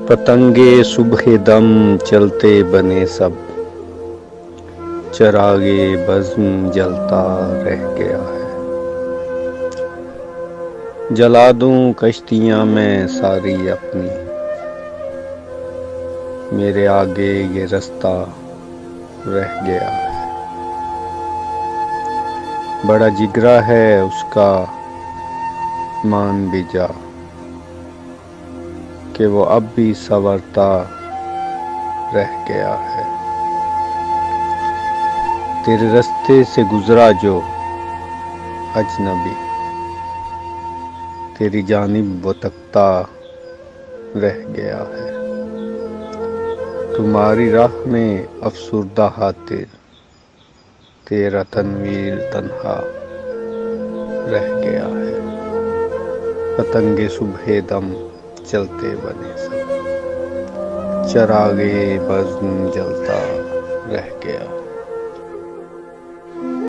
پتنگے صبح دم چلتے بنے سب، چراغے بزم جلتا رہ گیا ہے۔ جلا دوں کشتیاں میں ساری اپنی، میرے آگے یہ رستہ رہ گیا ہے۔ بڑا جگرا ہے اس کا مان بھی جا، کہ وہ اب بھی سنورتا رہ گیا ہے۔ تیرے رستے سے گزرا جو اجنبی، تیری جانب وہ تکتا رہ گیا ہے۔ تمہاری راہ میں افسردہ خاطر، تیرا تنویر تنہا رہ گیا ہے۔ پتنگے صبح دم چلتے بنے سب، چراغے بزم جلتا رہ گیا۔